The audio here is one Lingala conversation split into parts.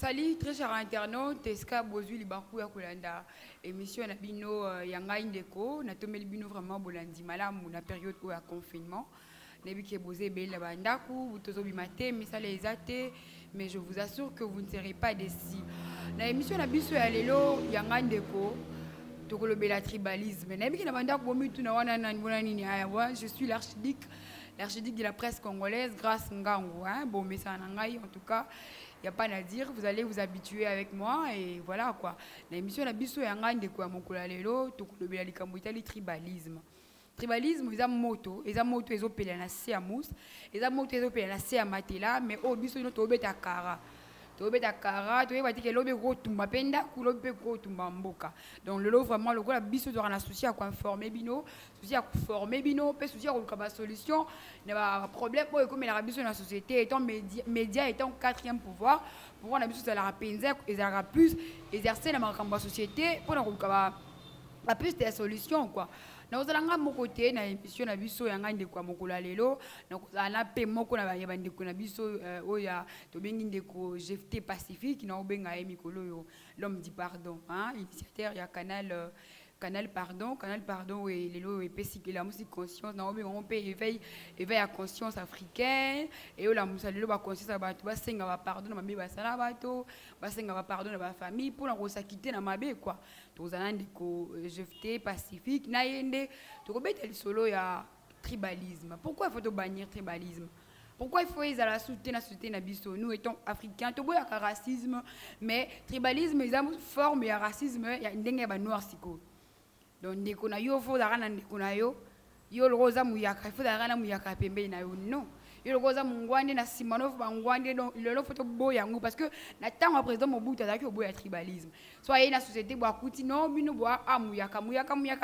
Salut, très cher internaute, Teska Bozui Libakou ya Kolanda. Émission na bino yanga indeko, na tomeli bino vraiment bolandi malamu na période où ya confinement. Nebi ke bozé bela bandaku, butozo bimate, misale ezate, mais je vous assure que vous ne serez pas déçus. Na émission na biso ya lelo yanga indeko, tokolobela tribalisme. Nebi ke na bandaku bomi tu na wana na nibona nini aya wa, je suis l'archidique de la presse congolaise grâce Ngango, hein, bon mais ça en tout cas. Il n'y a pas à dire, vous allez vous habituer avec moi et voilà quoi. L'émission la biso ya ngande kwa mokula lelo tokulobela likambo itali tribalisme. Tribalisme eza moto ezopela na se ya mousse, eza moto ezopela na se ya matela mais o biso no tobeta kara. Tobeta kara, toyeba tike lobe ko tumba penda ku lobe ko tumba mboka. Donc le lot vraiment le la biso doit en associer à quoi former bino, souci à former bino, pe souci à quoi solution, ne pas problème pour comme la biso dans la société étant média étant quatrième pouvoir la biso ça la penza et ça la plus exercer la société pour la plus des solutions quoi. Na ozalanga mokote na émission na biso yanga ndeko mokula lelo na kozala pe moko na ba ndeko na biso oya to bengi ndeko GFT Pacifique na obenga e mikolo yo l'homme dit pardon hein initiateur ya Canal Pardon et lelo et pesiki la musique conscience na obenga on peut éveil à conscience africaine et la musa lelo ba conscience ba to ba senga ba pardon na mabe ba sala bato ba senga ba pardon na ba famille pour na kosakite na mabe quoi tozala ndeko GFT Pacifique na yende tokobeta lisolo ya tribalisme. Pourquoi il faut te bannir tribalisme? Pourquoi il faut les la soutenir na biso nous étant africains to boya racisme mais tribalisme ils ont forme ya racisme ya ndenge ba noir siko. Donc ndeko na yo fo dara na ndeko na yo le rosa muyaka fo dara na muyaka pembe na yo non. Yo le rosa mungwande na Simanov bangwande donc le faut to boya ngo parce que na tango président Mobutu azaki au boya tribalisme. Soit na société bo akuti non bino bo muyaka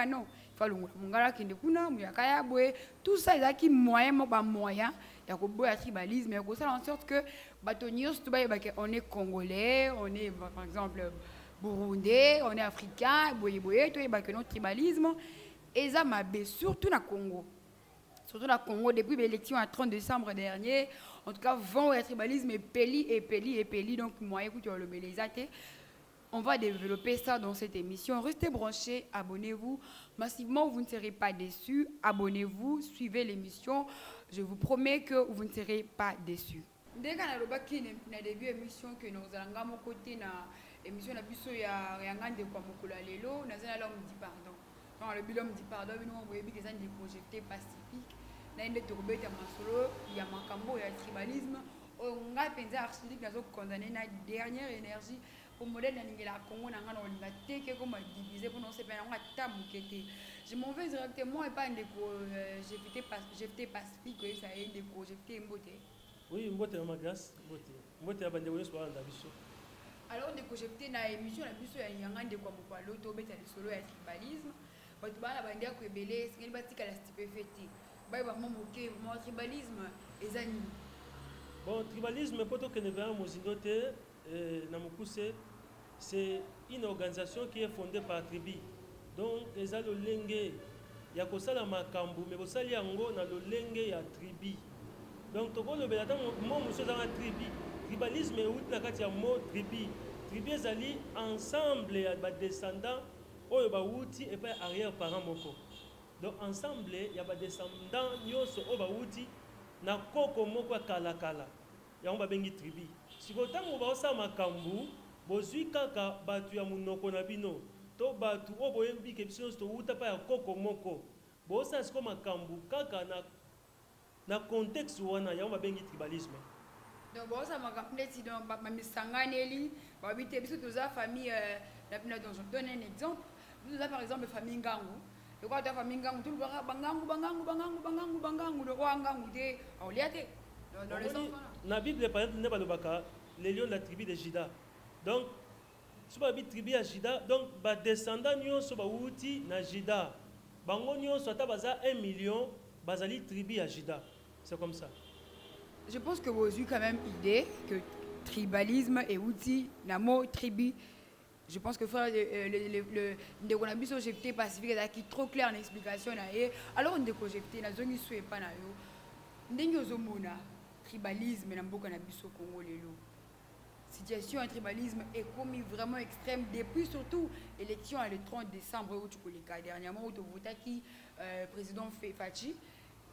non. Faut le mungala kende kuna muyaka ya boye tout ça ezaki moyen ya ko boya tribalisme et ko ça en sorte que batonios to ba on est congolais, on est par exemple burundais, on est africain, boye to ba que notre tribalisme et ça mabe surtout na Congo. Surtout la Congo, depuis l'élection à 30 décembre dernier, en tout cas, vent et tribalisme est peli. Donc, moi, écoutez, le Bélésate. On va développer ça dans cette émission. Restez branchés, abonnez-vous. Massivement, vous ne serez pas déçus. Abonnez-vous, suivez l'émission. Je vous promets que vous ne serez pas déçus. Dès qu'on a le début de l'émission, que nous allons à côté de l'émission, la biso ya rien de quoi mokula lelo, nous allons dire pardon. Quand le bilan me dit pardon, nous avons vu que c'est des projets pacifiques. Nous avons trouvé des masolo, il y a makambo, il y a le tribalisme. On a pensé à l'archidique, nous avons condamné la dernière énergie pour modèle de la Congo, nous avons dit comment diviser pour nous séparer, on a tabouqueté. Je m'en vais directement et pas des GFT Pacifique, ça y est, des GFT Mbote. Oui, Mbote à ma grâce, Mbote à Bandéoyos pour la biso. Alors, des GFT dans l'émission, la biso, il y a un de quoi pour l'auto, mais il y a solo et tribalisme. Batu bana bandia ko ebele singeli batika la stupéfait ba ba mo moke mo tribalisme ezani bon tribalisme poto que ne vient mozindote na mukuse c'est une organisation qui est fondée par tribu donc eza lo lenge ya kosala makambu mais bosali yango na lo lenge ya tribu donc to ko lobela ta mo muso za tribu tribalisme est na kati ya mo tribu ezali ensemble ya ba descendants oyo bawuti et pas arrière parent moko donc ensemble ya ba descendants nyonso oyo bawuti na koko moko kala yango babengi tribu siko tango baosala makambu bozwi kaka batu ya munoko na bino to batu oyo boyembi ke biso nyonso towuta pa ya koko moko bosala siko makambu kaka na contexte wana yango babengi tribalisme. Donc bon ça m'a rappelé si donc mamisanganeli babite biso toza famille donc je donne un exemple. Nous avons par exemple la famille Ngangu. Le roi de la famille Ngangu, tout le monde Bangangu, le roi Ngangu, on l'y a été. Dans les enfants. Dans la Bible, par exemple, les lions de la tribu de Jida. Donc, si vous avez une tribu de Jida, donc, les descendants sont outi na Jida. Bango sont à 1 million, bazali tribu à Jida. C'est comme ça. Je pense que vous avez quand même idée que tribalisme et outil, la mot tribu. Je pense que frère le GFT Pacifique est trop clair en explication alors on GFT na zone iso epa na yo ndenge ozomona tribalisme na mboka na biso Congo lelo situation un tribalisme est commis vraiment extrême depuis surtout l'élection le 30 décembre où tu connais dernièrement où tu votais qui président Fachi.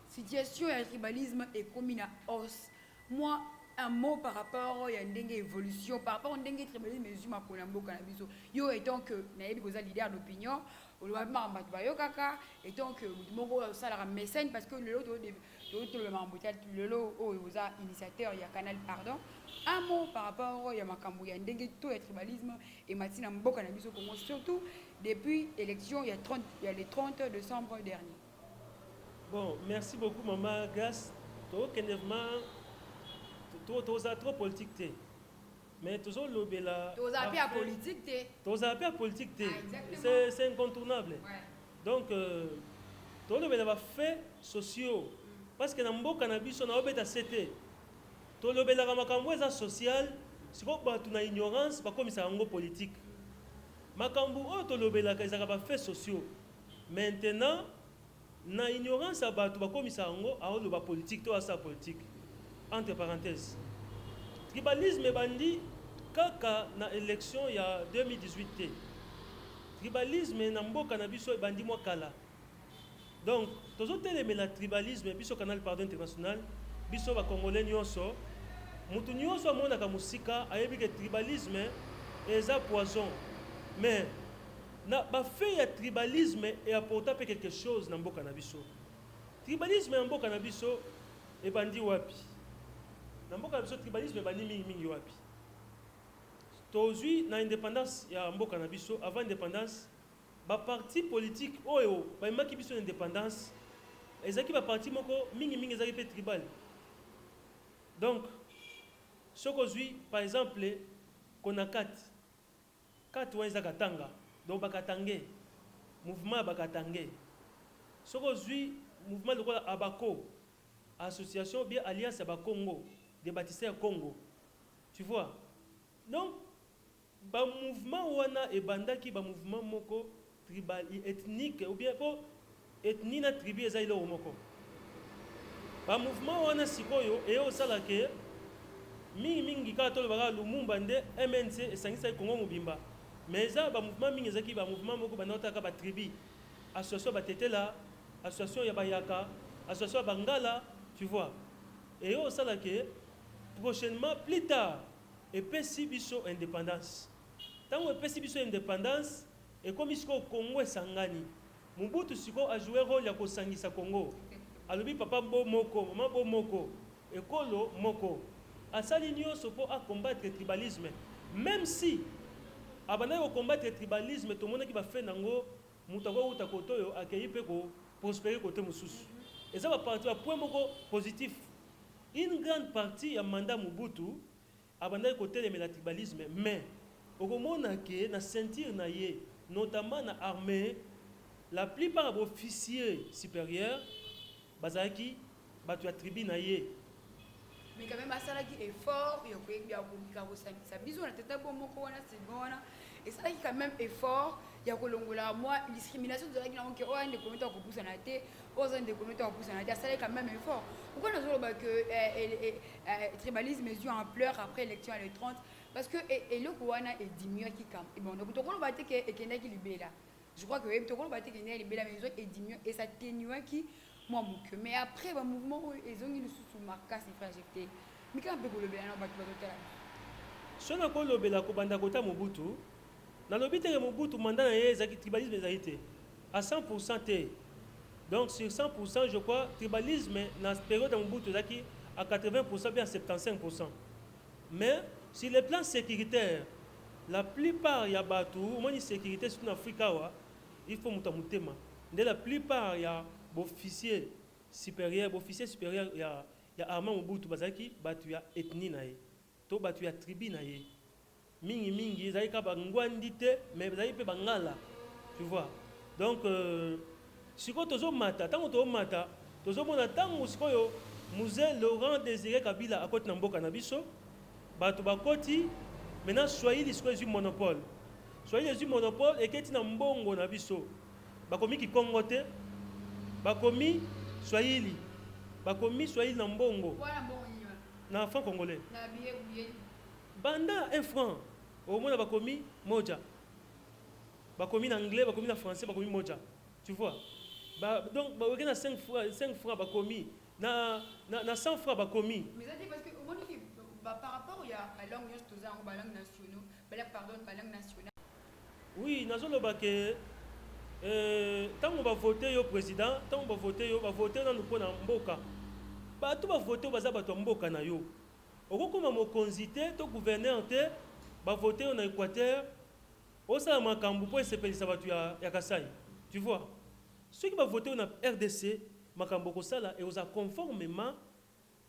Situation un tribalisme est commis à hausse. Moi un mot par rapport à une évolution par rapport à un tribalisme mais ma Colombo cannabis yo étant que naïbi vous leader d'opinion au loi mamba bayo kaka étant que mongo ça la mécène parce que le lot le mambotel le lot au initiateur il y a canal pardon un mot par rapport à makambo ya ndenge tout le tribalisme et matina mboka na biso Congo surtout depuis l'élection il y a le 30 décembre dernier. Bon, merci beaucoup maman Grace. To kenevma toza trop politique té. Mais tozo lobela toza pas politique té. Toza pas politique té. C'est incontournable. Ouais. Donc to lobela ba fait sociaux parce que na mboka na biso na obeta CT. To lobela ka makambo eza social, siko batu na ignorance ba komisa ngo politique. Makambo o to lobela ka ezaka ba fait sociaux. Maintenant na ignorance abatu ba komisa ngo a loba politique to asa politique. Entre parenthèses. Tribalisme bandi kaka na élection ya 2018. Tribalisme na mboka na biso bandi mo kala. Donc tozo telemela tribalisme biso canal pardon international biso ba congolais nyonso mutu nyonso amona ka musika ayebi que tribalisme eza poison. Mais na ba fait ya tribalisme et apporter quelque chose na mboka na biso. Tribalisme na mboka na biso e bandi wapi? Na mboka na biso tribalisme bandi mingi wapi? Tozui na indépendance ya mboka na biso avant indépendance ba parti politique oyo ba maki biso indépendance ezaki ba parti moko mingi ezaki pe tribal. Donc sokozui par exemple Konakat wa ezaka tanga donc bakatangé mouvement bakatangé sokozui mouvement lokola Abako association bien alliance ya Congo des bâtisseurs Congo, tu vois. Donc ba mouvement wana e bandaki ba mouvement moko tribal ethnique ou bien ko ethnie na tribu ezali moko ba mouvement wana sikoyo e osala ke mingi ka tolo baka Lumumba nde MNC esangisa Congo mobimba mais ça ba mouvement mingi ezaki ba mouvement moko banotaka ba tribu association batetela association ya bayaka association ya bangala, tu vois. Et osala ke prochainement plus tard et pesi biso indépendance. Tant que pesi biso indépendance et comme ici au Congo esangani Mobutu siko a joué rôle ya kosangisa Congo. Alobi papa bo moko, maman bo moko, ekolo moko. Asali nyonso po a combattre le tribalisme. Même si abana ko combattre le tribalisme to mona ki ba fait nango mutako uta kotoyo akei pe ko prospérer côté mususu. Et ça va partir à point moko positif. Une grande partie ya mandat Mobutu abanda côté de la tribalisme mais au komona ke na sentir na ye notamment na armée la plupart des officiers supérieurs bazaki batu ya tribu na ye mais quand même asala qui effort yo ko ya ko sa biso na tata bomoko wana sibona et ça qui quand même effort ya ko longola moi discrimination de la qui na on ande kometa ko pousa na te aux ande kometa ko pousa na te ça quand même effort pourquoi nous avons que tribalisme est en pleurs après l'élection le 30 parce que et le wana est diminué qui quand et bon donc to ko ba te ke ekenda ki libela je crois que to ko ba te ke ne libela mais ils est diminué et ça ténue qui moi mais après le mouvement ils ont une sous marque c'est fragilité mais quand peut le bien ba to sona ko lobela ko banda kota Mobutu na lobite ke Mobutu mandat na ye ezaki tribalisme ezaki à 100% te. Donc sur 100% je crois tribalisme dans la période de Mobutu ezaki à 80% bien à 75%. Mais sur le plan sécuritaire la plupart ya batu moni sécurité sur l'Afrique il faut mutamutema de la plupart ya officier supérieur ya Armand Mobutu bazaki batu ya ethnie na ye to batu ya tribu na ye mingi ezali ka bangwandi te mais ezali pe bangala, tu vois. Donc siko tozo mata tango to mata tozo mona tango sikoyo Musée Laurent Désiré Kabila akoti na mboka na biso batu bakoti maintenant Swahili sikoyo du monopole eketi na mbongo na biso bakomi ki Congo te bakomi Swahili na mbongo na franc congolais banda 1 franc au moins bakomi moja, bakomi en anglais, bakomi en français, bakomi moja, tu vois. Donc bakomi na 5 francs bakomi na 100 francs bakomi. Mais ça dit parce que au moins par rapport il y a la langue la langue nationale, pardon, la langue nationale. Oui, nazoloba ke tant on va voter au président, tant on va voter dans nous pona mboka. Ba tout va voter baza bato mboka na yo. Okokoma mokonzi te to gouverneur te ba voter na Équateur. Osala makambu po sepelisa bato ya Kasai. Tu vois? Ceux qui va voter na RDC makambo ko sala et osa conformément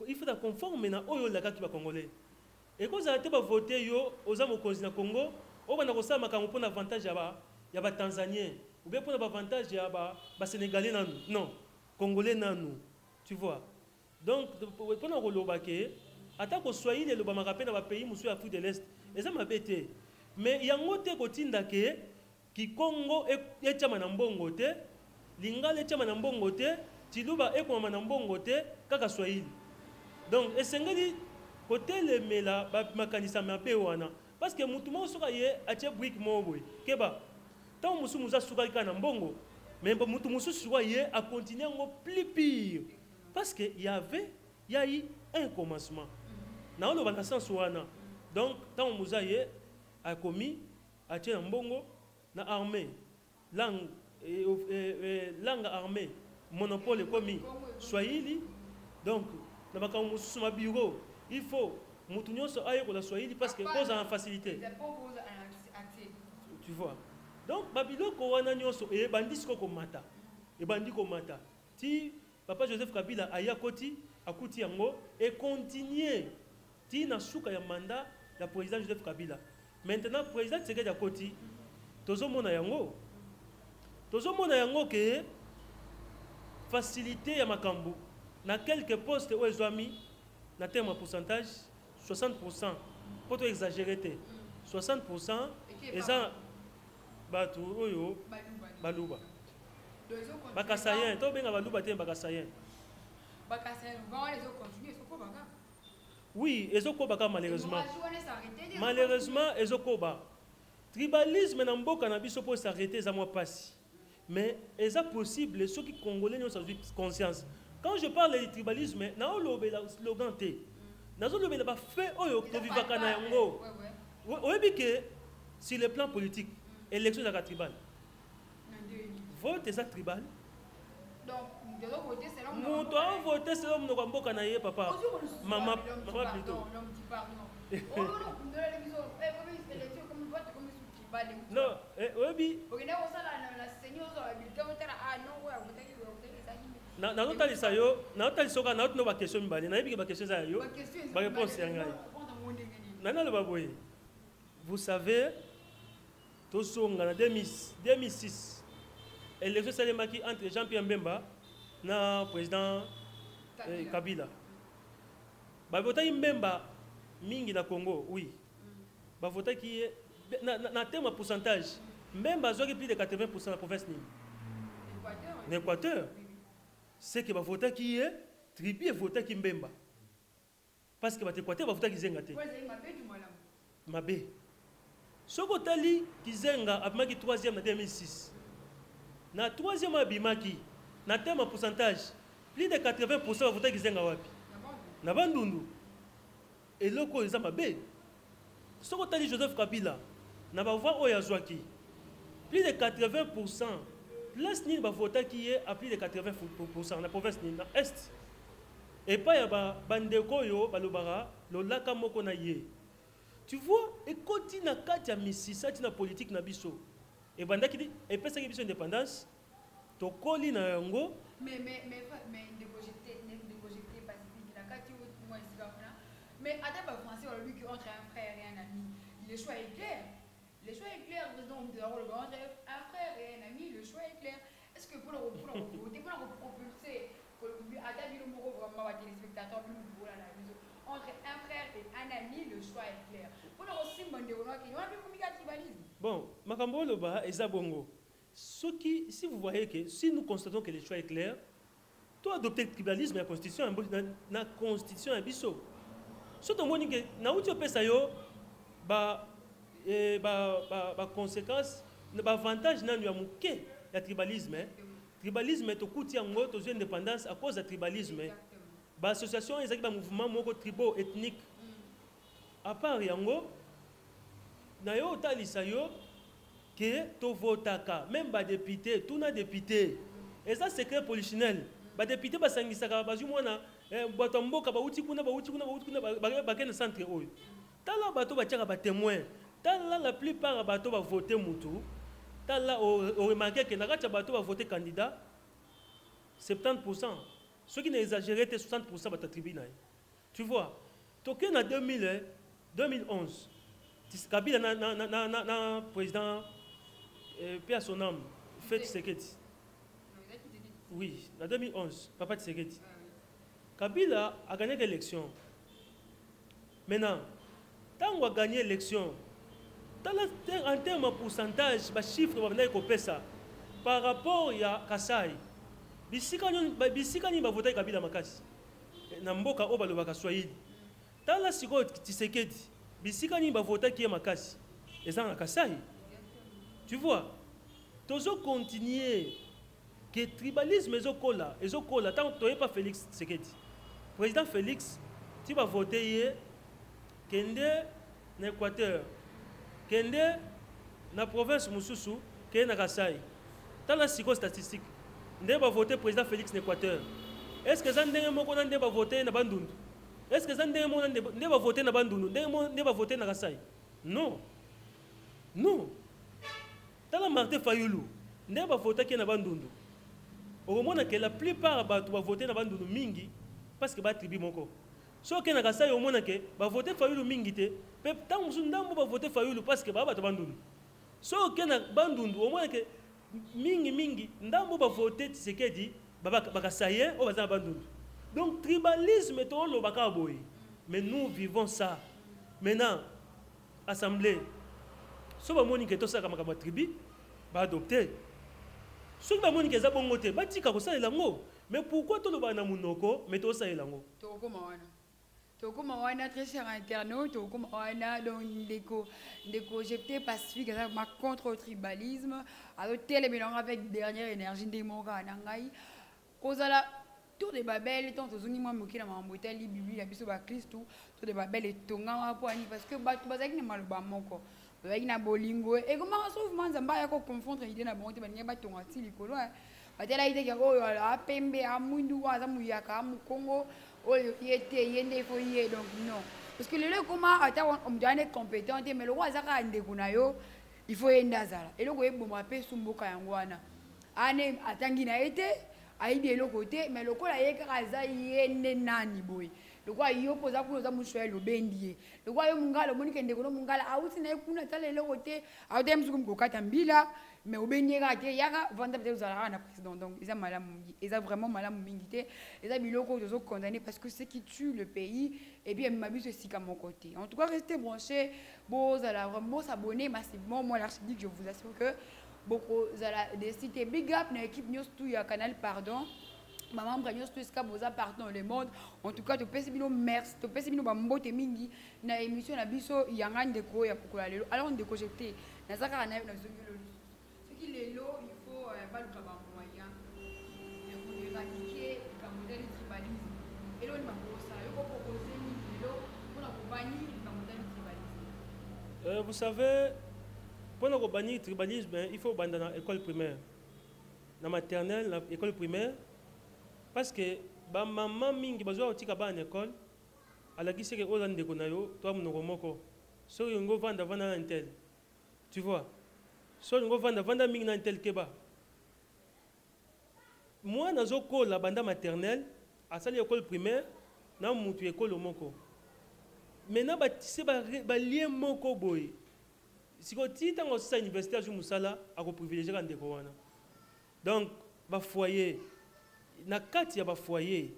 il faut conformer na oyo la kaki ba congolais. Et ko za te ba voter yo oza mokonzi na Congo, o bana ko sala makambo pona avantage ya ba Tanzanien ou bien pona avantage ya ba Sénégalais nanu. Non, Congolais nanu. Tu vois? Donc pona ko loba ke ata ko Swahili loba makape na ba pays musu Afrique de l'Est. Eza mabete. Mais yango te kotinda ke ki Congo e chama na mbongo te, lingala e chama na mbongo te, tiluba e koma na mbongo te kaka Swahili. Donc esengeli côté le mela ba makanisa mabe wana parce que mutu mo soka ye atie brick mo boy keba tant musu muza suka kana mbongo mais mutu musu suka ye a continuer ngo plus pire parce que il y a eu un commencement na on va sens wana. Donc tant muza ye a commis atie na mbongo na armée langue langue armée monopole commis Swahili. Donc na makambo mususu ma bureau il faut mutu nyonso aye ko la Swahili parce que cause en facilité, tu vois. Donc babiloko wana nyonso e bandisi ko mata e bandi ko mata ti papa Joseph Kabila aya koti akuti yango et continuer ti na suka ya mandat la président Joseph Kabila. Maintenant président Tshisekedi akoti tozomona yango ke facilité ya makambo na quelques postes où ils ont mis na terme en pourcentage 60%, pour tout exagérer 60% et ça batu oyo baluba bakasayen to benga baluba te bakasayen va les autres continuer ce baka. Oui, ezokobaka malheureusement ezokoba tribalisme na mboka na biso po s'arrêter za moi passe. Mais est-ce possible ceux qui congolais n'ont pas conscience? Quand je parle de tribalisme, na olobe la slogan te. Na olobe la fait oyo to vivaka na yango. Oyebi ke sur le plan politique, élection za tribal. Vote za tribal. Donc, de l'autre côté, c'est l'homme. Mon toi voter c'est l'homme no mboka na ye papa. Maman plutôt. L'homme dit pardon. Non, oyebi. Na notalisa yo, na notalisa ka na otno ba question mbali, na yebi ba question za yo. Ba réponse ya ngai. Nana le baboye. Vous savez tosonga na 2006 élection salemaki entre Jean-Pierre Mbemba na président Kabila. Ba votaki Mbemba mingi na Congo, oui. Ba votaki na terme pourcentage. Mbemba azwaki plus de 80% na province Nîmes. L'Équateur. C'est que ba votaki tribu votaki Mbemba. Parce que ba Équateur ba votaki Zenga te. Mabe. Soko tali Kizenga abimaki 3e na 2006. Na 3e abimaki na terme pourcentage plus de 80% ba votaki Zenga wapi? Na Bandundu. Et loko eza mabe. Soko tali Joseph Kabila na ba voix oya zwaki plus de 80%. Place Nîmes va voter qui est à plus de 80% la province Nîmes na est. Et pas ya bandeko yo balobara lo laka moko na ye. Tu vois, et continue kati ya misisa tina politique na biso. Et bandaki di et pesa ki biso indépendance to koli na yango mais décogité pacifique na kati moi ici là. Mais à pas français on lui qui entre un frère et un ami. Le choix est clair. Le choix est clair, donc nous avons le grand rêve, un frère et un ami, le choix est clair. Est-ce que pour le propulser, à ta vie, le mot vraiment à téléspectateurs, entre un frère et un ami, le choix est clair. Pour le aussi, bon, Makambo Loba et Zabongo. Si vous voyez que, si nous constatons que le choix est clair, toi adopter le tribalisme et la constitution abisso. Surtout, moi, na uti opesa yo conséquence avantage nanu ya moke ya tribalisme. Tribalisme tokuti yango tozwi indépendance à cause de tribalisme. Association ezaki ba mouvement moko tribaux ethnique. À part yango na yo talisa yo que to votaka même ba député tout na député et ça secret polichinelle ba député basangisaka bazwi mwana bato mboka bauti kuna bakena centre oyo tala bato batiaka ba témoin tala la plupart bato ba voter mutu tala o remarquer que na kati bato ba voter candidat 70%. Ceux qui n'exagèrent, 60% de ta tribu. Tu vois, toqué en 2011, Kabila na président, paix à son âme, fait Tshisekedi. Oui, en 2011, Papa Tshisekedi. Kabila a gagné l'élection. Maintenant, tant qu'on a gagné l'élection, en termes de pourcentage, les chiffres par rapport à Kasai, bisika ni bavota Kabila makasi na mboka oyo balobaka Swahili tala sikoyo Tshisekedi bisika ni bavota ki makasi eza na Kasai. Tu vois, tozo continuer que tribalisme ezokola tant toye pas Félix Tshisekedi président Félix tu vas voter hier kende na Équateur kende na province mususu kende na Kasai tala sikoyo statistique ndé va voter président Félix n'Équateur. Est-ce que ça ndé moko ndé va voter na Bandundu? Est-ce que ça ndé moko ndé va voter na Bandundu? Ndé va voter na Kasai? Non. Non. Tala Martin Fayulu ndé va voter ki na Bandundu. Au moins que la plupart ba va voter na Bandundu mingi parce que ba tribu moko. So que na Kasai au moins que va voter Fayulu mingi te, pe tant ndambo va voter Fayulu parce que ba Bandundu. So que na Bandundu au moins que mingi ndambo ba voter Tshisekedi bakasaye o baza bandundu. Donc tribalisme to lo bakaboy. Mais nous vivons ça. Maintenant assemblée so ba moni ke to saka makaba tribu ba adopter. So ba moni ke za bongo te ba tika ko salela ngo. Mais pourquoi to lo ba na munoko mais to salela ngo? To ko mawana. Tokoma wana très cher internaute, tokoma wana donc ndeko jeté pacifique ma contre le tribalisme, alors tel mélange avec dernière énergie des monga nangai. Kozala tour de Babel tant tozoni moi moki na mambotel li bibi la biso ba Christ tour de Babel et tonga po ani parce que bazaki na maloba moko. Bazaki na bolingo et comment sauf manzamba ya ko confondre idée na bonté ba nyeba tonga ti likolo. Batela idée ya ko ya pembe amundu wa za muyaka mu Congo. Donc non parce que le comment on doit être compétent mais le roi zaka ndekunayo il faut endazala et le ko eboma pe sumboka yangwana ane atangi na été aide le côté mais le ko la yeka za yende nani boy le ko yo poza kuno za mushwe lo bendie le ko yo mungala monike ndekuno mungala auti na kuna tale le côté auti msuku mkokata mbila mais au benyera te yaka vanda peut-être uzala na président donc ils a malamu ils a vraiment malamu mingité ils a biloko de condamné parce que c'est qui tue le pays et puis m'abuse aussi à mon côté. En tout cas restez branchés bon zala vraiment s'abonner massivement moi l'archidique je vous assure que beaucoup zala décider big up na équipe news tout ya canal pardon maman bragnos tout ska boza partout dans le monde. En tout cas to pesi bino merci to pesi bino ba mbote mingi na émission na biso yanga ndeko ya pokola lelo alors ndeko jeté na zaka na zongelo il faut pas le travail moyen pour éradiquer le modèle tribalisme et là on va proposer pour accompagner le modèle tribalisme. Vous savez pour accompagner le tribalisme il faut abandonner l'école primaire la maternelle l'école primaire parce que ba maman mingi bazwa otika ba en école alaki seke oza ndeko na yo to munoko moko so yongo vanda na intel tu vois. So ngo vanda mingi na tel keba moi nazo ko la banda maternelle asali école primaire na mutu école moko maintenant ba tisse ba lien moko boy siko ti tango sa université azu musala ako privilégier ka ndeko wana donc ba foyer na kati ya ba foyer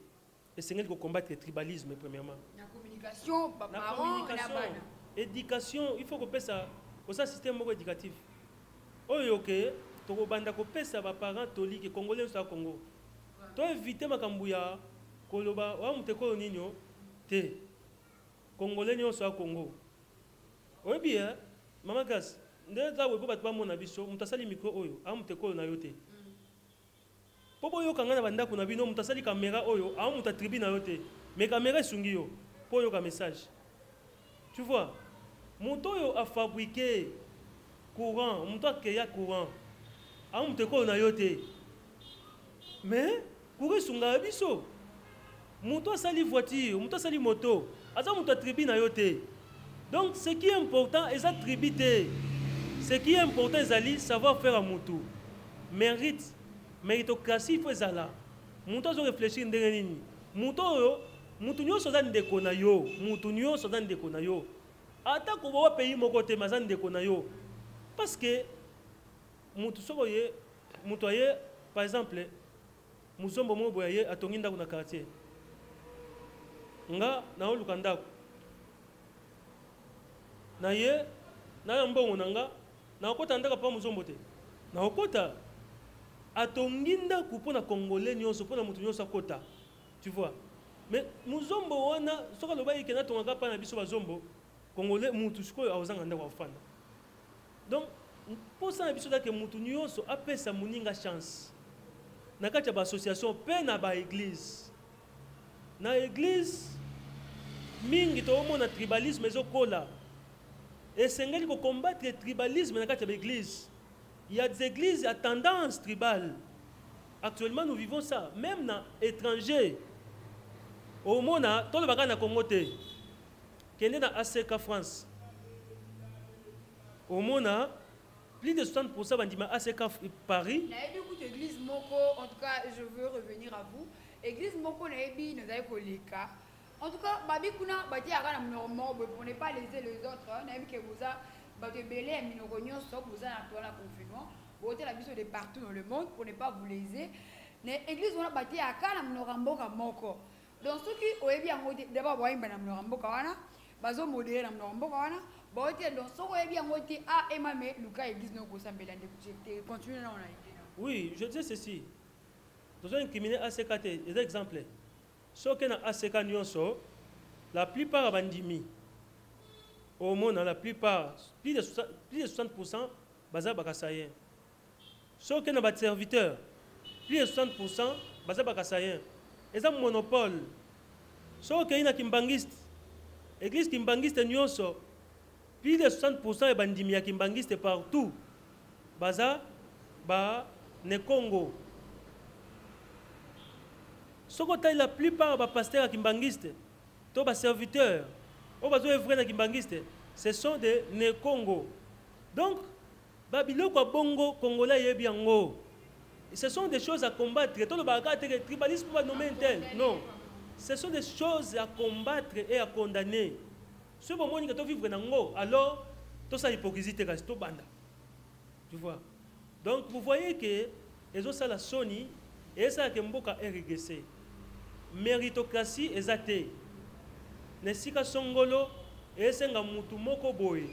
essengeli ko combattre le tribalisme premièrement na communication ba parents na bana éducation il faut que pesa au système moko éducatif oyo ke toko banda ko pesa ba parents toliki congolais sa Congo to éviter makambu ya koloba wa muteko ninyo te congolais nyo sa Congo oyo puis Maman Gas, ndeza webo batwa mona biso, mutasali micro oyo, amutekolo na yote. Popo yo kangana banda kuna bino mutasali caméra oyo, amuta tribi na yote. Mais caméra sungi yo, po yo ka message. Tu vois? Monto yo a fabriqué courant, monto a créé courant. Amutekolo na yote. Mais courant sunga biso. Monto a sali voiture, monto a sali moto, aza muta tribi na yote. Donc ce qui est important, c'est la tribité. Ce qui est important, c'est savoir faire à Moutou. Mérite, méritocratie, il faut ça là. Moutou a réfléchi à ce Moutou nyo so zan deko na yo. Moutou nyo so zan deko na yo. Ata ko ba pays mo côté mazan deko na yo. Parce que Moutou so boye, Moutou aye par exemple, Muzombo mo boye atongi ndako na quartier. Nga na olukanda na ye na mbongo nanga na okota ndaka pa Muzombo te na okota atonginda kupona congolais nyonso pona mutu nyonso akota, tu vois. Mais Muzombo wana soka loba ikena tonga pa na biso bazombo congolais mutu sikoyo awozanga ndako afanda. Donc pour ça na biso dake mutu nyonso apesa muninga chance na kati ya ba association pe na ba église. Na église mingi to mona tribalisme ezokola. Et c'est ce qui combattre le tribalisme dans l'église. Il y a des églises à tendance tribale. Actuellement, nous vivons ça. Même dans l'étranger. Au monde, tout le bagage na Congo te. Qui est dans ACK France. Au monde, plus de 60% bandima ACK Paris. L'église Moko, en tout cas, je veux revenir à vous. L'église Moko, nous avons les cas. En tout cas, babi kuna bati akana mnormo pour ne pas léser les autres. On a vu que vous a bati belé minoronyo stop vous a actué la confinement. Vous êtes la biso de partout dans le monde pour ne pas vous léser. L'église on a bati akana mnorambo ka moko. Donc ceux qui ont bien d'abord voyez ben mnorambo kawana, bazo modéré na mnorambo kawana. Bon donc ceux qui ont bien voté a emame Lucas église no ko sambela de continuer là on a été. Oui, je dis ceci. Nous avons incriminé ACKT, des exemples. Ce qui est dans ACK Nyonso, la plupart bandimi, au monde, la plupart, plus de 60%, baza bakasayen. Ce qui est dans les serviteurs, plus de 60%, baza bakasayen. Et ça, monopole. Ce qui est dans Kimbangiste, l'église Kimbangiste Nyonso, plus de 60% de bandimi à Kimbangiste partout, baza ba ne Congo. Ce que la plupart des pasteurs à Kimbangiste, tous les serviteurs, ce sont des Né-Congo. Donc, Babylone Bongo, Congolais et Biango. Ce sont des choses à combattre. Tout le tribalisme va nommer tel. Non. Ce sont des choses à combattre et à condamner. Ce moment où tu vivre dans alors, tout ça hypocrisie te reste au banda. Tu vois. Donc, vous voyez que les autres, la Sony, et ça, que Mboka est régressé. Méritocratie ezate nesika songolo esenga mutu moko boye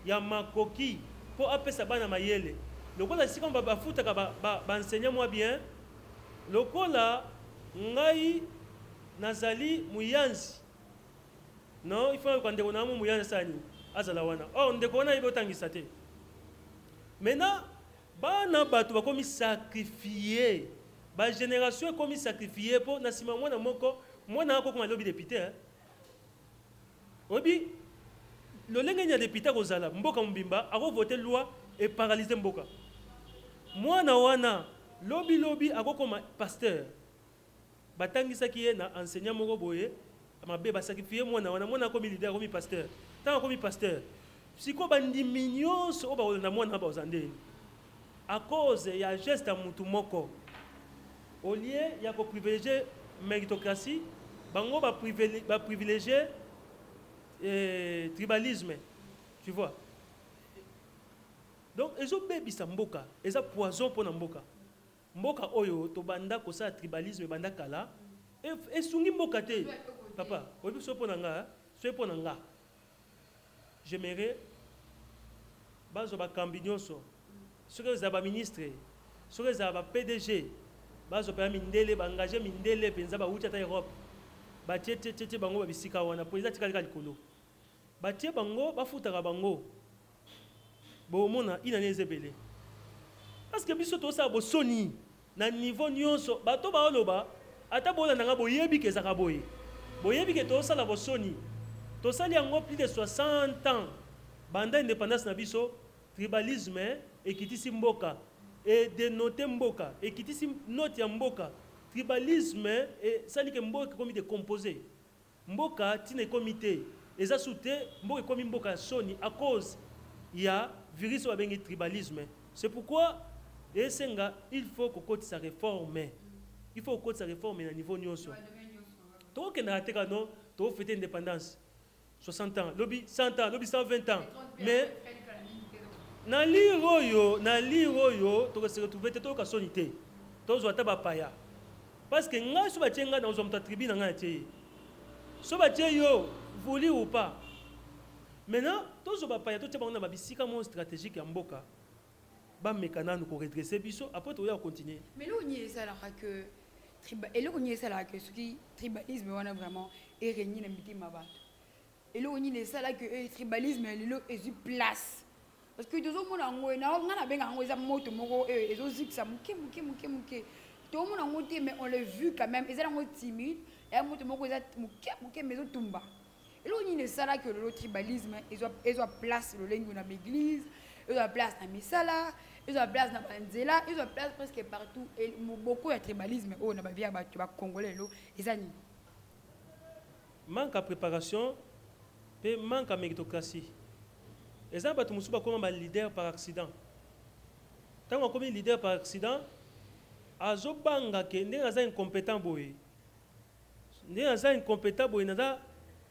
ya makoki po apesa bana mayele lokola sika ba bafuta ka ba enseigner moi bien lokola ngai nazali muyanzi non il faut quand on a muyanzi sani azala wana oh ndeko wana ibotangisa te maintenant bana batu bakomi sacrifier. La génération est comme sacrifiée pour nasima mwana moko mwana ako comme lobby député hein obi le lenge nya député kozala mboka mbimba ako voter loi et paralyser mboka mwana wana lobby ako comme pasteur batangisa ki na enseignant moko boye mabe ba sacrifier mwana wana mwana ako leader ako pasteur tant ako pasteur siko bandimi nyonso oba na mwana ba ozandeni à cause ya geste à mutu moko. Au lieu de privilégier méritocratie, bango va privilégier tribalisme. Tu vois. Donc, ils ont bébé sa mboka, ils ont poison pour la mboka. Mboka oyo to banda ko sa tribalisme banda kala et sungi mboka te. Papa, oyo so ponanga, so ponanga. J'aimerais bazo ba kambinyoso. Ce que za ba ministre, ce que za ba PDG bazo pa mindele ba engager mindele penza ba ucha ta Europe ba tete bango ba bisika wana poeza tikali likolo ba tie bango ba futa ka bango bomona inane ezebele parce que biso to sa bo soni na niveau nyonso bato ba oloba ata bola nanga boyebi ke zaka boye boyebi ke to sala bo soni to sali yango plus de 60 ans banda indépendance na biso tribalisme ekitisi mboka et dénoter mboka ekitisi note ya mboka tribalisme et sali ke mboka komi décomposé mboka tina comité eza souté mboka komi mboka soni à cause ya virus wa bengi tribalisme. C'est pourquoi il faut que sa réforme. Il faut que sa réforme à niveau nyonso. Toi qui n'a pas non, toi fêter indépendance 60 ans, lobby 100 ans, lobby 120 ans. Mais na liroyo to se retrouver to ka sonité. To zo ta paya. Parce que nga so ba tienga dans zo mta tribu na nga tie. So ba tie yo, voulu ou pas. Maintenant, tous les pays, tous les pays stratégique en Mboka, ba mekana nous redresser biso après tu vas continuer. Mais là on y est ça là que et là on y est ça là que ce qui tribalisme on a vraiment est régné dans miti mabat. Et là on y est ça là que tribalisme là est place. Parce que tous les gens on a benga ngo za moto moko ezo ziksa muke. Tout le monde mais on l'a vu quand même, ils sont timides et moto moko za muke mais tumba. Et là, on y est ça là que le tribalisme, ils ont place le lingue dans l'église, ils ont place dans Misala, ils ont place dans Banzela, ils ont place presque partout. Et beaucoup de tribalisme, on a bien battu les Congolais, et ça n'y. Manque de préparation, et manque de méritocratie. Et ça, on a comme un leader par accident. Quand on est leader par accident, azobanga ke ndenge incompétent boye. Ndenge incompétent boye nada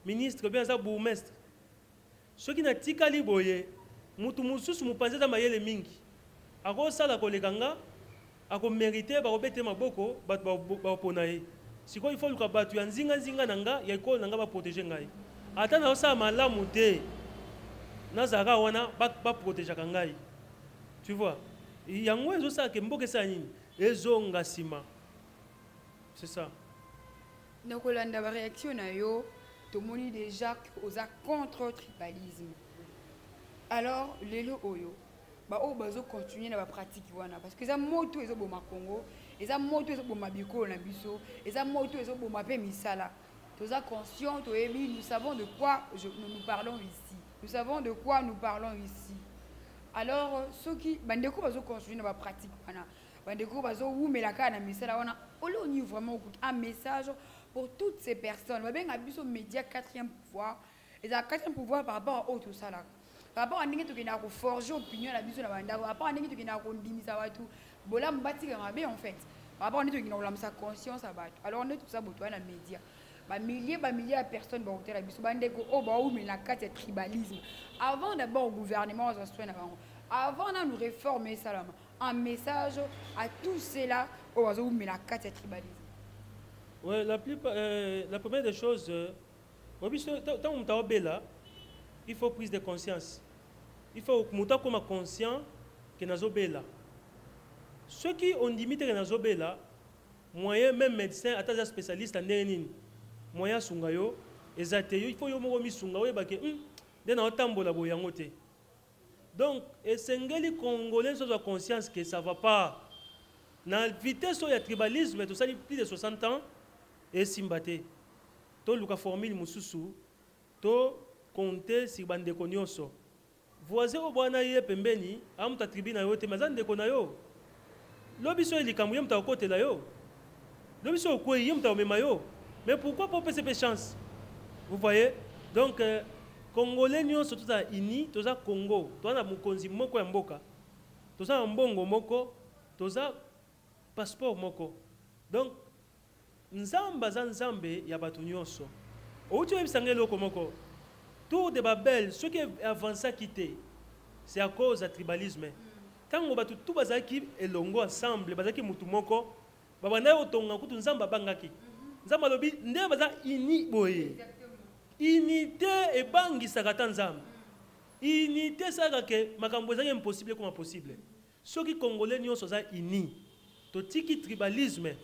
ministre bien za bourgmestre. Ceux qui n'a tikali boye, mutu mususu mupanze za mayele mingi. Ako sala kolekanga, ako mériter ba obete maboko bat ba oponaye. Siko il faut que batu ya nzinga nanga ya école nanga ba protéger ngai. Ata na osa malamu te. Nazara wana ba protéger ngai. Tu vois? Yango ezo sa ke mboke sa nini? Ezo ngasima. C'est ça. Donc on a une réaction na yo. Tout le monde déjà aux contre le tribalisme. Alors, les lots oyo, bah on va continuer à pratiquer parce que ça moto ils ont bon Congo, et ça moto ils ont bon Mabiko na biso, et ça moto ils ont bon Mapé Misala. Tous ça conscient, nous savons de quoi nous parlons ici. Nous savons de quoi nous parlons ici. Alors ceux qui bandeko va continuer à pratiquer bandeko va où mais la kana Misala wana, on y vraiment un message pour toutes ces personnes. On a vu média quatrième pouvoir. Et le quatrième pouvoir par rapport à tout ça là. Par rapport à ce qui a forgé l'opinion de la bande, par rapport à ce qui a diminué ça tout. Bola mbati en fait. Par rapport à ce qui a sa conscience à battre. Alors on est tout ça pour toi dans les médias. Milliers de personnes vont voter la biso bande ko oh bah ou mais la carte tribalisme. Avant d'abord au gouvernement avant de nous réformer ça là. Un message à tous ceux-là oh mais la carte tribalisme. Ouais, la première des choses, tant il faut prise de conscience. Il faut que nous soyons conscients que nous sommes là. Ceux qui ont dit que nous sommes là, moyen même médecin, à spécialiste en dernier, moyen sungayo, il faut que nous sungayo parce que nous sommes là. Donc, les Congolais ont conscience que ça ne va pas. Dans la vitesse où il y a tribalisme, tout ça, plus de 60 ans. Et Simbate, to luka formule mususu, to compter si bande konyoso. Voisin au bwana ye pembeni, amuta tribu na yote mazande konayo. Lobiso elikamu yemta okote la yo. Lobiso okwe yemta omema yo. Mais pourquoi pas cette chance? Vous voyez? Donc Congolais nyonso tout ça ini, tout ça Congo, to na mukonzi moko ya mboka. To ça mbongo moko, to ça passeport moko. Donc nzamba za nzambe ya batu nyonso outi oyebisanga eloko moko tour de Babel ceux qui avancent à quitter c'est à cause du tribalisme tango batu tout bazaki elongo ensemble bazaki mutu moko babanda otonga kutu nzamba bangaki nzamba lobi nde baza ini boye unité ebangisaka ta nzamba unité saka ke makambo ezaki impossible comme possible soki congolais nyonso za ini totiki tribalisme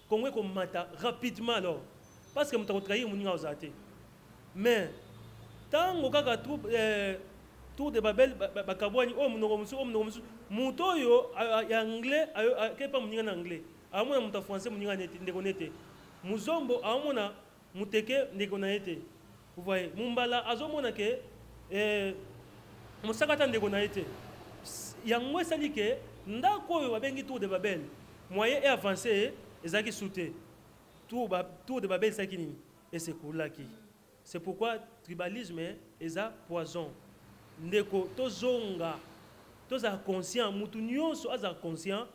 Congo komata rapidement alors parce que muta trahir muninga ozate mais tango kaka troupe tour de Babel bakabwani o munoko musu muto yo ya anglais kepa muninga na anglais amona muta français muninga nete ndeko nete muzombo amona muteke ndeko na ete vous voyez mumbala azomona ke musakata ndeko na ete yango esali ke ndako oyo babengi tour de Babel moyen et avancé ezaki sauté tour de Babel esaki nini esekulaki. C'est pourquoi tribalisme est un poison. Ndeko tozonga toza conscient mutu nyonso aza conscient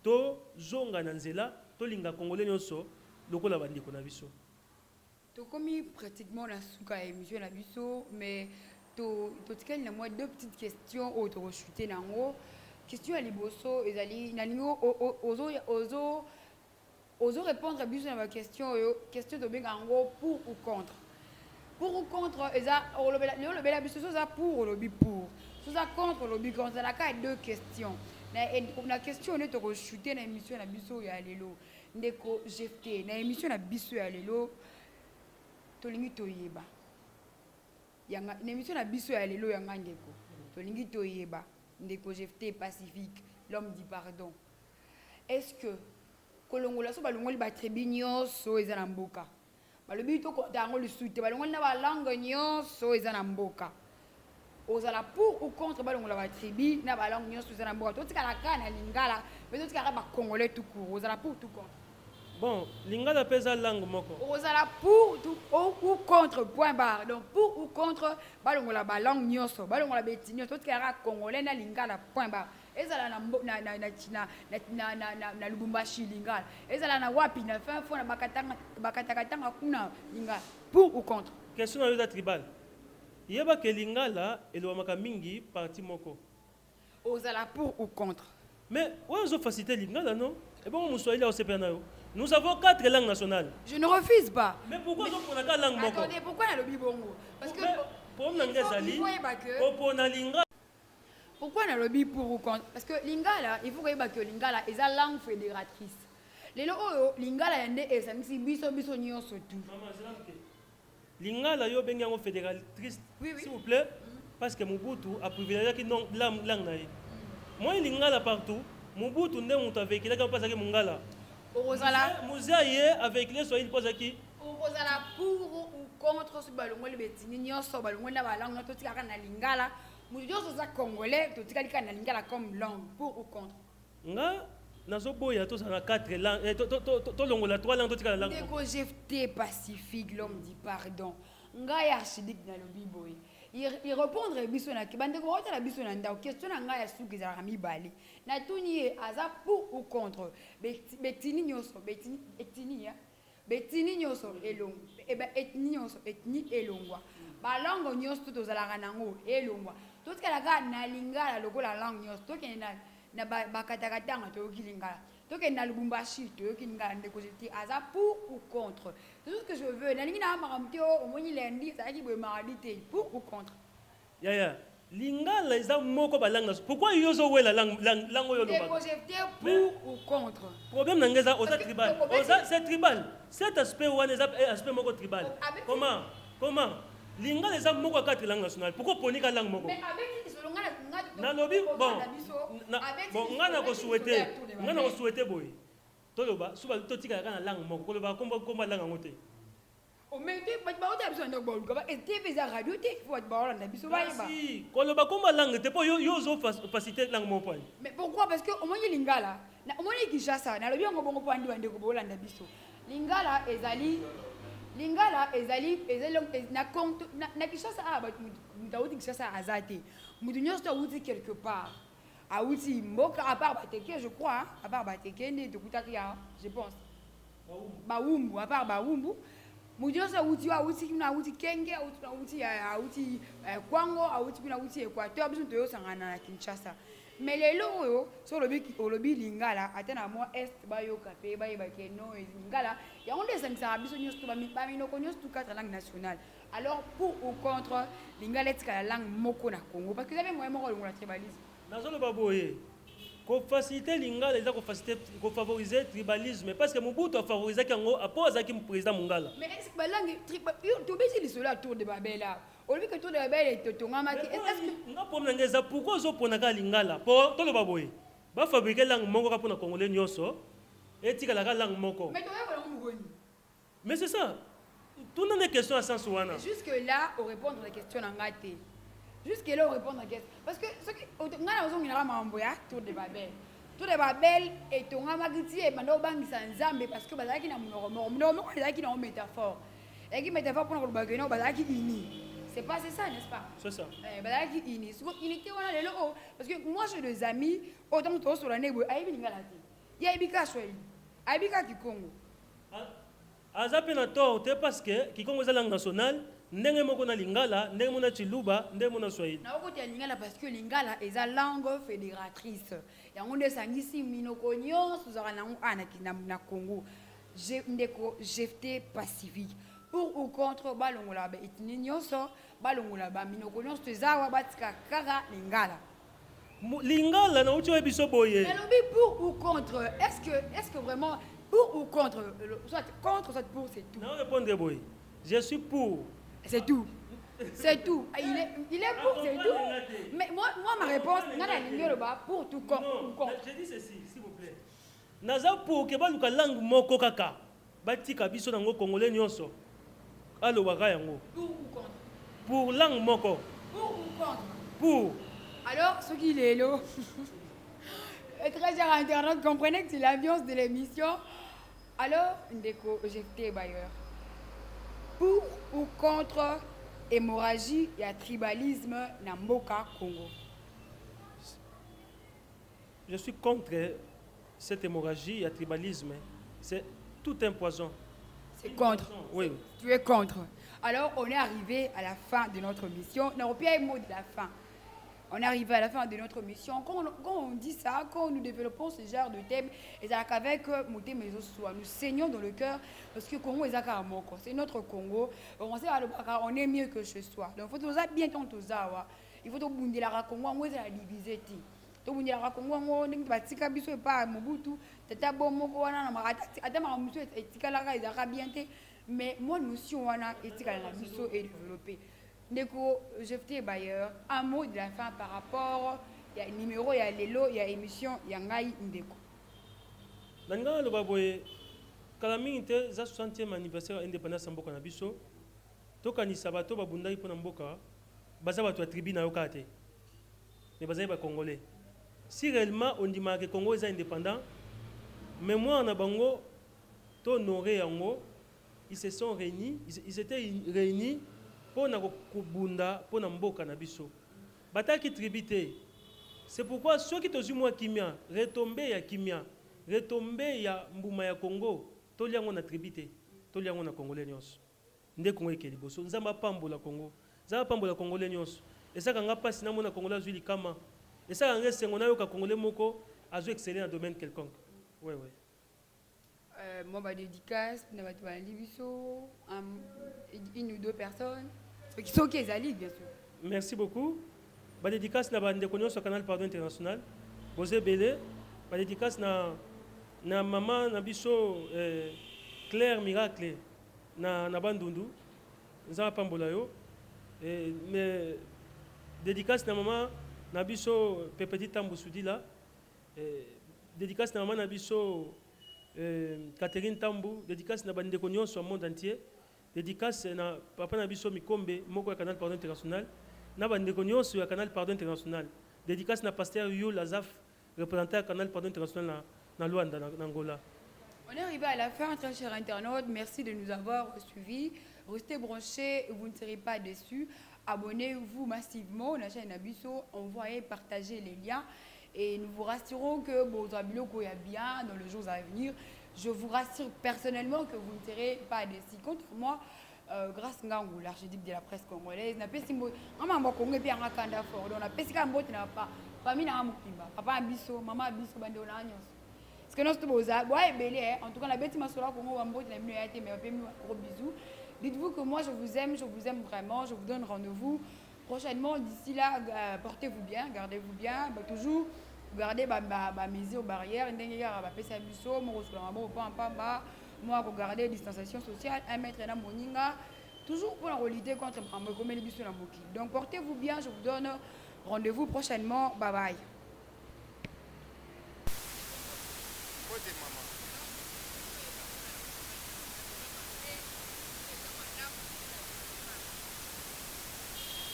tozonga na nzela tolinga congolais nyonso lokola bandeko na biso. Tokomi pratiquement la souka émission na biso mais tikali na moi deux petites questions au to rechuter nango. Question à liboso ezali na lingo ozo répondre à biso na ma question de bengango pour ou contre. Pour ou contre, le bela biso ça pour ou lobby pour. Ça contre lobby contre. La cas deux questions. La question on est to rechuter na émission na biso ya lelo. Ndeko jeté na émission na biso ya lelo. Tolingi toyeba. Yanga na émission na biso ya lelo yanga ndeko. Tolingi toyeba. Ndeko jeté pacifique, l'homme dit pardon. Est-ce que kolongola so balongoli ba tribunio so ezana mboka? Balobi to kontango le soute balongoli na ba langue nyonso ezana mboka. Ozala pour ou contre balongola ba tribu na ba langue nyonso ezana mboka. To tika la kana lingala, mais to tika ba congolais tout court. Ozala pour tout contre. Bon, lingala pesa langue moko. Ozala pour tout ou contre point barre. Donc pour ou contre balongola ba langue nyonso, balongola betinyo to tika congolais na lingala point barre. Ezala na Lubumbashi lingala. Ezala na wapi na fin fond na bakatanga kuna lingala. Pour ou contre? Question na yoda tribal. Yeba ke lingala elomaka mingi parti moko. Ozala pour ou contre? Mais on a facilité lingala non? Et bon on soit là au CPNAO. Nous avons 4 langues nationales. Je ne refuse pas. Mais pourquoi on a 4 langues moko? Attendez, pourquoi na lobi bongo? Parce que pour l'anglais pour na lingala. Pourquoi on a lobby pour ou contre? Parce que lingala, il faut que lingala est la langue fédératrice. Les lois lingala yande et ça misi biso nyonso tout. Lingala yo bengango fédératrice. S'il vous plaît, parce que Mobutu a privilégié qui non langue naïe. Moi lingala partout, Mobutu ne monte avec il a pas que mungala. Ozala muzaye avec les soyez pose qui. Ozala pour ou contre ce balongo le betini nyonso balongo na ba langue to tika na lingala. Mujo ça congolais to tika na lingala comme langue pour ou contre. Nga nazoboya to ça 4 langues to longola 3 langues to tika na langue. Ndeko jeté pacifique l'homme dit pardon. Nga ya archidic na lobi boy. Il répondre biso na kibande ko rota la biso na nda question na nga ya suki za mibale. Na tuni aza pour ou contre. Betini nyonso betini etini ya. Betini nyonso elongo. Etini nyonso etni elongwa. Ba langue nyonso to zalaka nango elongwa. To tika la na lingala lokola langue nyonso to ke na bakatakatanga to kilingala. To ke na Lubumbashi to kilingala ndeko jeté aza pour ou contre. C'est tout ce que je veux. Nalingi na maramtio au moni lundi ça qui be maradité pour ou contre. Ya lingala eza moko ba langue. Pourquoi yozo wela langue yo ndeko loba? jeté pour ou contre. Problème nangeza oza tribal. Oza c'est tribal. Cet aspect one est aspect moko tribal. Comment lingala eza moko 4 langues nationales. Pourquoi ponika langue moko? Mais avec ce longa na lobi bon ngana ko souhaiter boy toloba suba totika kana langue moko koloba komba langue ngote o mende ba ota biso ndo bolu ka et TV za radio te faut ba Hollande biso ba yeba si koloba komba langue te po yo zo faciliter langue moko. Mais pourquoi? Parce que au moins lingala na au moins Kinshasa na lobi ngo bongo po andi bande ko Hollande biso lingala ezali na compte na Kinshasa ba mutauti Kinshasa azate mutu nyonso uti quelque part a uti mboka à part Bateke je crois hein? À part Bateke ne te kutakia je pense Baumbu à part Baumbu mutu nyonso uti na uti Kenge uti Kwango uti Équateur biso to yosangana na Kinshasa. Mais les lots sur le lingala atena mo est ba yo kapé ba ke no lingala ya on des ça biso nyos to ba mino ko nyos to 4 langues nationales. Alors pour ou contre lingala etika la langue moko na Congo parce que vous avez moi moko la tribalisme. Nazolo baboye ko faciliter lingala eza ko faciliter ko favoriser tribalisme parce que Mobutu a favorisé kango apposa ki président Mungala. Mais est-ce que la langue to besi li cela tour de Babela Au lieu que tout le bel est tongama qui est-ce que pourquoi zo ponaka lingala po to le baboy ba fabriquer langue moko ka pona congolais nyoso et tika la langue moko mais c'est ça tout n'a question à sens wana jusque là au répondre à la question ngate jusque là au répondre à la question parce que ce qui ngana ozo ngina mambo ya tour de Babel et tongama kiti e mando bangisa nzambe parce que bazaki na monoro bazaki na métaphore et qui métaphore pour le bageno bazaki ini. C'est pas c'est ça, n'est-ce pas? C'est ça. Parce que moi j'ai des amis, autant que sur l'année, il y a Ibika Swahili, Ibika Kikongo. Azape na torte parce que Kikongo est la langue nationale, ndenge moko na lingala, ndenge mona chiluba, ndenge mona Swahili. Na okoti ya lingala parce que lingala est la langue fédératrice. Ya ngonde sangisi minoko nyonso zara na Congo. Ndeko jeté pacifique. Pour ou contre balongola ba etini nyonso balongola ba minoko nyonso tezawa batika kaka lingala na ucho biso boye mais pour ou contre est-ce que vraiment pour ou contre soit contre soit pour c'est tout non répondre boye je suis pour c'est tout il est pour c'est tout mais moi ma réponse ngana lingelo ba pour tout contre je dis ceci s'il vous plaît naza pour que baluka langue moko kaka batika biso nango congolais nyonso. Alors, pour langue moko. Pour ou contre? Pour. Alors, ce qu'il est là, très cher internaute, comprenez que c'est l'ambiance de l'émission. Alors, Ndeko, j'étais bailleur. Pour ou contre hémorragie et tribalisme dans Mboka, Congo? Je suis contre cette hémorragie et tribalisme. C'est tout un poison. Contre. Oui. Tu es contre. Alors, on est arrivé à la fin de notre mission. Non, pas un mot de la fin. On est arrivé à la fin de notre mission. Quand on dit ça, quand nous développons ce genre de thème, avec nous saignons dans le cœur parce que Congo est à Moko. C'est notre Congo. On est mieux que ce soit. Donc, il faut bien tenter ça. Il faut que la Congo, on est divisé. tobundela Kongo ngo ndenge batika biso epa Mobutu tata bomoko wana na ata mamusu etikalaka ezaka bien te mais moi notion wana etikala na biso et développer ndeko Jephté Bayer un mot de la fin par rapport ya numéro ya lelo ya émission ya ngai ndeko nanga lo baboye kala mingi te za 60e anniversaire indépendance mboka na biso tokanisa bato babundai pona mboka baza bato ya tribu na yoka te mais bazali ba congolais. Si réellement on dit que le Congo est indépendant, mémoire na bango, to honoré yango, ils se sont réunis, ils étaient réunis pour na kubunda, pour na mboka na biso. Bataki tribité. C'est pourquoi ceux qui tozu moi kimia, retomber ya kimia, retomber ya mbuma ya Congo, to liango na tribité, to liango na congolais nyos. Nde Congo ekeli boso, nzamba pambola Congo. Nzamba pambola congolais nyos. Et ça quand pas sinon na congolais zuli kama. Et ça, on a Congolais moko a excellé dans un domaine quelconque. Oui, oui. Moi, ma dédicace, une ou deux personnes. Qui sont qui bien sûr. Merci beaucoup. Ma dédicace na bande connu sur canal Pardon International. Bosé Belé. Ma dédicace na maman na biso Claire Miracle na bandundu. Nza pambola yo. Mais dédicace na maman Nabiso Pepeti Tambo Soudila, dédicace na maman Nabiso Catherine Tambo, dédicace na bande konyo sur le monde entier, dédicace na papa Nabiso Mikombe, moko ya canal Pardon International, na bande konyo sur le canal Pardon International, dédicace na pasteur Yu Lazaf, représentant du canal Pardon International na Luanda, en Angola. On est arrivé à la fin, très chers internautes. Merci de nous avoir suivis. Restez branchés, vous ne serez pas déçus. Abonnez-vous massivement à la chaîne Abisso, envoyez, partagez les liens et nous vous rassurons que vos Biloko est bien dans les jours à venir. Je vous rassure personnellement que vous ne serez pas déçus. Contre moi, grâce à l'archidique de la presse congolaise, na pesi mbo mama Congo pe anga kanda fort donc na pesi ka mbote na pa famille na mukimba papa Abisso mama Abisso bande ona nyonso. Parce que nous sommes belé en tout cas la bête masola Congo wa mbote na mino ya te mais pa mi gros bisous. Dites-vous que moi je vous aime vraiment, je vous donne rendez-vous prochainement. D'ici là, portez-vous bien, gardez-vous bien, toujours gardez ma mesure barrière, moi regardez distanciation sociale, 1 mètre na moninga, toujours pour lutter contre Makambo Biso na Moki. Donc portez-vous bien, je vous donne rendez-vous prochainement. Bye bye. Côté maman.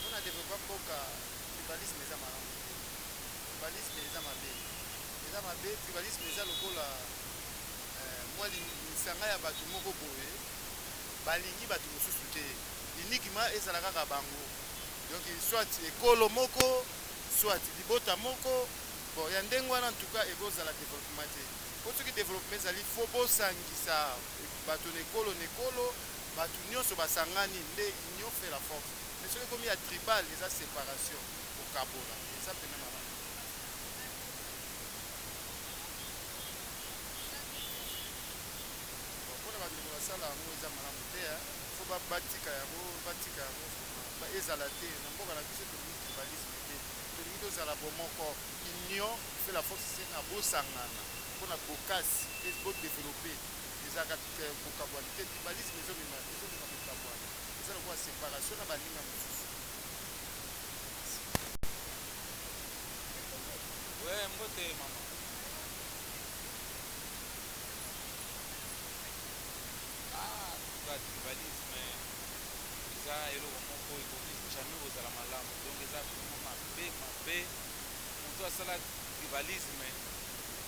On a développé mboka tribalisme eza malamu. Tribalisme eza mabe. Eza mabe, tribalisme eza lokola moi lisanga ya bato moko boye balingi bato mosusu te. Uniquement ezala kaka bango. Donc soit ekolo moko, soit libota moko. Bon, ya ndenge wana en tout cas ekozala développement te. Po soki développement ezali fo bosangisa bato nekolo bato nyonso basangani nde union fait la force. Mais soki komi ya tribal eza séparation kokabola eza pene malamu. Bon, mpona bandeko basala yango eza malamu te fo batika yango ezala te na mboka na biso tolingi tribalisme te tolingi tozala bomoko union fait la force c'est na bosangana mpona bokasi bodéveloppe ezalaka kokabwana te tribalisme ezomema kokabwana eza lokola séparation na baninga mosusu. Mbote mama. Tribalisme eza eloko moko ekoki jamais kozala malamu donc eza vraiment mabe moto asala tribalisme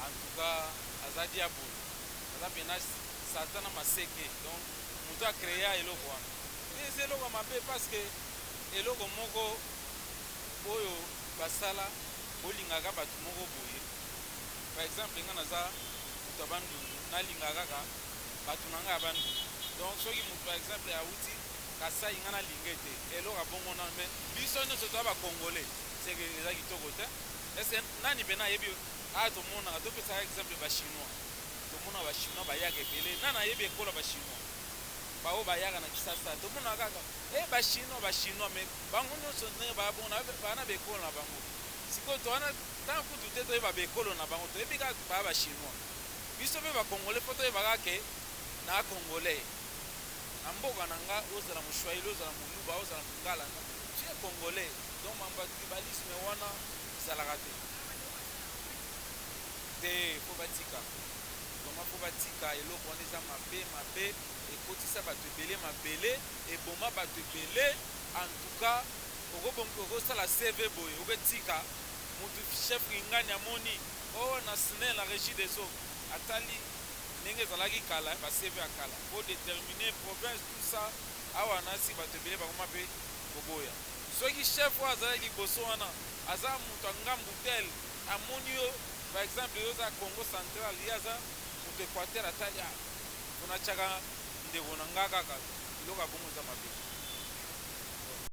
en tout cas aza diabolo aza mpena satan na maseke donc moto acréa eloko wana eza eloko mabe parce que eloko moko oyo basala bolingaka bato moko boye par exemple nga naza moto ya bandundu nalingaka kaka bato na ngai ya bandundu donc soki moto par exemple awuti kasai nga nalinga te eloko abongo na me biso nyonso toza bacongolais seke eza kitoko te ese nani mpena ayebi tomonaka topesaka exemple bachinois tomonaka bachinois bayaka ebele nani ayebi ekola bachinois bao bayaka na kisasa tomonaka kaka bachinois me bango nyonso ndenge babongo bana bekolo na bango sikoyo towana ntango kutu te toyeba bekolo na bango toyebi kaka baya bachinois biso mpe bacongolais po toyebaka ke na congolais na mboka na nga ozala moshwaili ozala moluba ozala mongala tu es congolais donc mambo ya tribalisme wana ezalaka te fo batika donk fo batika eloko wana eza mabe ekotisa bato ebele mabele eboma bato ebele en tout cas okosala cv boye okotika motu chef ingani amoni na snel na régie des eaux atali ndenge ezalaki kala baseve ya kala po déterminer province tout ça awa nasi bato ebele bakoma mpe koboya soki chef oyo azalaki liboso wana aza moto angambu tel amoni yo par exemple yo oza congo central ye aza moto équateur atali mpona tiaka ndeko na nga kaka biloko abongo eza mabe